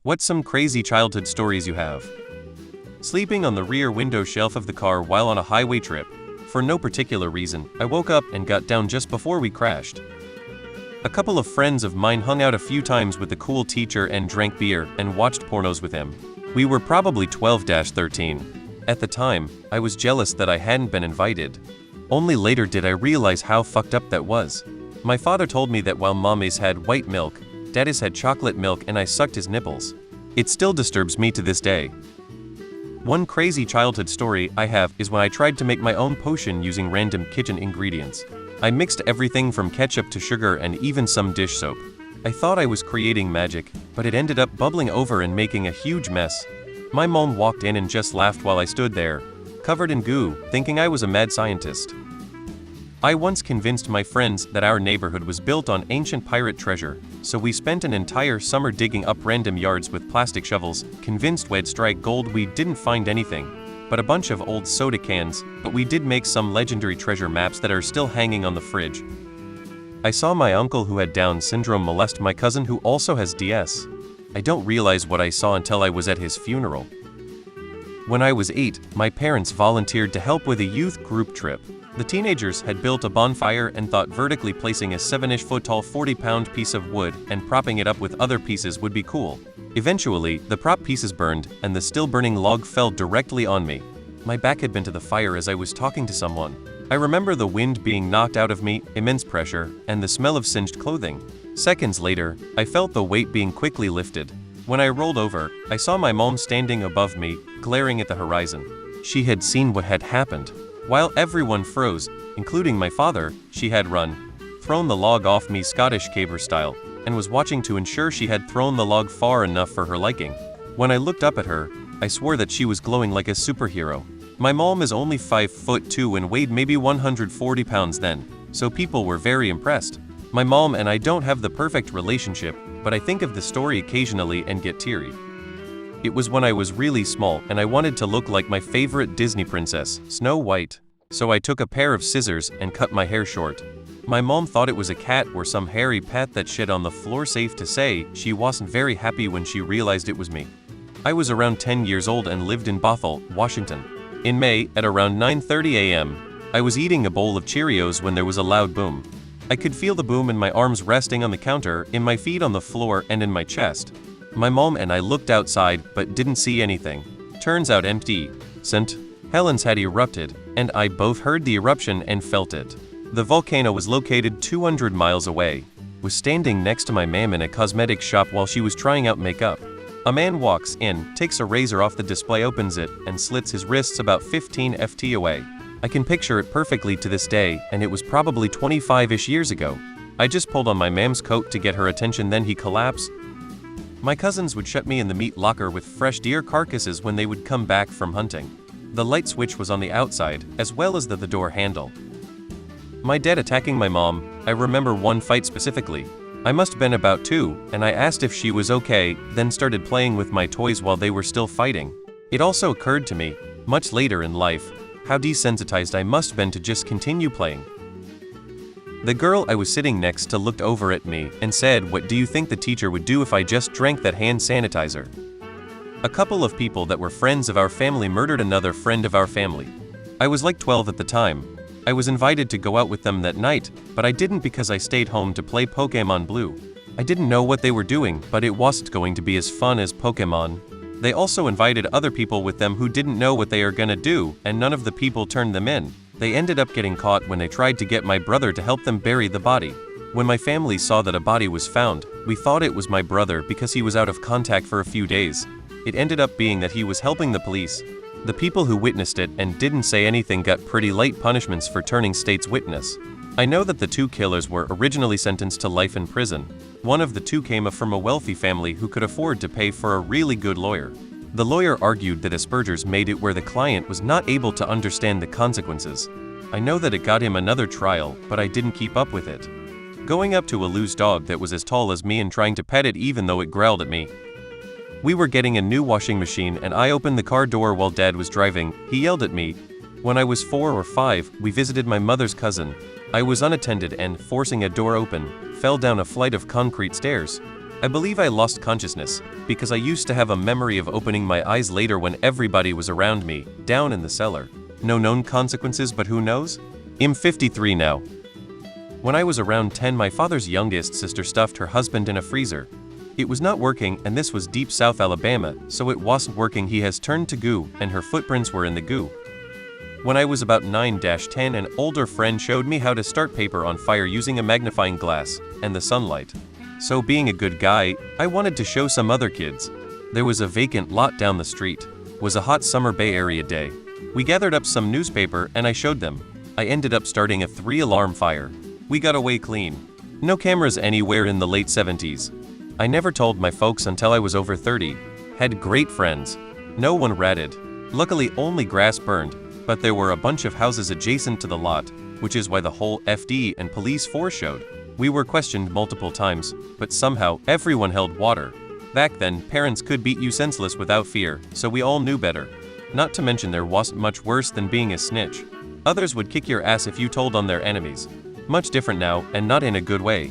What's some crazy childhood stories you have? Sleeping on the rear window shelf of the car while on a highway trip. For no particular reason, I woke up and got down just before we crashed. A couple of friends of mine hung out a few times with the cool teacher and drank beer and watched pornos with him. We were probably 12-13. At the time, I was jealous that I hadn't been invited. Only later did I realize how fucked up that was. My father told me that while mommy's had white milk, daddy's had chocolate milk and I sucked his nipples. It still disturbs me to this day. One crazy childhood story I have is when I tried to make my own potion using random kitchen ingredients. I mixed everything from ketchup to sugar and even some dish soap. I thought I was creating magic, but it ended up bubbling over and making a huge mess. My mom walked in and just laughed while I stood there, covered in goo, thinking I was a mad scientist. I once convinced my friends that our neighborhood was built on ancient pirate treasure, so we spent an entire summer digging up random yards with plastic shovels, convinced we'd strike gold. We didn't find anything but a bunch of old soda cans, but we did make some legendary treasure maps that are still hanging on the fridge. I saw my uncle who had Down syndrome molest my cousin who also has DS. I don't realize what I saw until I was at his funeral. When I was 8, my parents volunteered to help with a youth group trip. The teenagers had built a bonfire and thought vertically placing a 7-ish foot tall 40-pound piece of wood and propping it up with other pieces would be cool. Eventually, the prop pieces burned, and the still burning log fell directly on me. My back had been to the fire as I was talking to someone. I remember the wind being knocked out of me, immense pressure, and the smell of singed clothing. Seconds later, I felt the weight being quickly lifted. When I rolled over, I saw my mom standing above me, glaring at the horizon. She had seen what had happened. While everyone froze, including my father, she had thrown the log off me Scottish caber style, and was watching to ensure she had thrown the log far enough for her liking. When I looked up at her, I swore that she was glowing like a superhero. My mom is only 5'2" and weighed maybe 140 pounds then, so people were very impressed. My mom and I don't have the perfect relationship, but I think of the story occasionally and get teary. It was when I was really small and I wanted to look like my favorite Disney princess, Snow White. So I took a pair of scissors and cut my hair short. My mom thought it was a cat or some hairy pet that shit on the floor. Safe to say, she wasn't very happy when she realized it was me. I was around 10 years old and lived in Bothell, Washington. In May, at around 9:30 a.m., I was eating a bowl of Cheerios when there was a loud boom. I could feel the boom in my arms resting on the counter, in my feet on the floor, and in my chest. My mom and I looked outside, but didn't see anything. Turns out empty. St. Helens had erupted, and I both heard the eruption and felt it. The volcano was located 200 miles away. Was standing next to my mom in a cosmetic shop while she was trying out makeup. A man walks in, takes a razor off the display, opens it, and slits his wrists about 15 ft away. I can picture it perfectly to this day, and it was probably 25-ish years ago. I just pulled on my mom's coat to get her attention, then he collapsed. My cousins would shut me in the meat locker with fresh deer carcasses when they would come back from hunting. The light switch was on the outside, as well as the door handle. My dad attacking my mom, I remember one fight specifically. I must have been about 2, and I asked if she was okay, then started playing with my toys while they were still fighting. It also occurred to me, much later in life, how desensitized I must have been to just continue playing. The girl I was sitting next to looked over at me and said, "What do you think the teacher would do if I just drank that hand sanitizer?" A couple of people that were friends of our family murdered another friend of our family. I was like 12 at the time. I was invited to go out with them that night, but I didn't because I stayed home to play Pokémon Blue. I didn't know what they were doing, but it wasn't going to be as fun as Pokémon. They also invited other people with them who didn't know what they are gonna do, and none of the people turned them in. They ended up getting caught when they tried to get my brother to help them bury the body. When my family saw that a body was found, we thought it was my brother because he was out of contact for a few days. It ended up being that he was helping the police. The people who witnessed it and didn't say anything got pretty light punishments for turning state's witness. I know that the 2 killers were originally sentenced to life in prison. One of the 2 came from a wealthy family who could afford to pay for a really good lawyer. The lawyer argued that Asperger's made it where the client was not able to understand the consequences. I know that it got him another trial, but I didn't keep up with it. Going up to a loose dog that was as tall as me and trying to pet it even though it growled at me. We were getting a new washing machine and I opened the car door while Dad was driving. He yelled at me. When I was 4 or 5, we visited my mother's cousin. I was unattended and, forcing a door open, fell down a flight of concrete stairs. I believe I lost consciousness, because I used to have a memory of opening my eyes later when everybody was around me, down in the cellar. No known consequences, but who knows? I'm 53 now. When I was around 10, my father's youngest sister stuffed her husband in a freezer. It was not working, and this was deep South Alabama, so it wasn't working. He has turned to goo, and her footprints were in the goo. When I was about 9-10, an older friend showed me how to start paper on fire using a magnifying glass and the sunlight. So being a good guy, I wanted to show some other kids. There was a vacant lot down the street. It was a hot summer Bay Area day. We gathered up some newspaper and I showed them. I ended up starting a 3-alarm fire. We got away clean. No cameras anywhere in the late 70s. I never told my folks until I was over 30. Had great friends. No one ratted. Luckily only grass burned, but there were a bunch of houses adjacent to the lot, which is why the whole FD and police force showed. We were questioned multiple times, but somehow everyone held water. Back then, parents could beat you senseless without fear, so we all knew better. Not to mention there wasn't much worse than being a snitch. Others would kick your ass if you told on their enemies. Much different now, and not in a good way.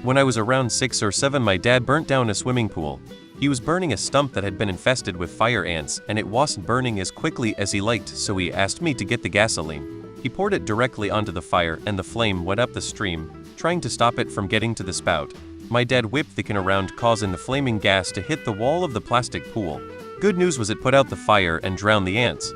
When I was around 6 or 7, my dad burnt down a swimming pool. He was burning a stump that had been infested with fire ants, and it wasn't burning as quickly as he liked, so he asked me to get the gasoline. He poured it directly onto the fire, and the flame went up the stream, trying to stop it from getting to the spout. My dad whipped the can around, causing the flaming gas to hit the wall of the plastic pool. Good news was it put out the fire and drowned the ants.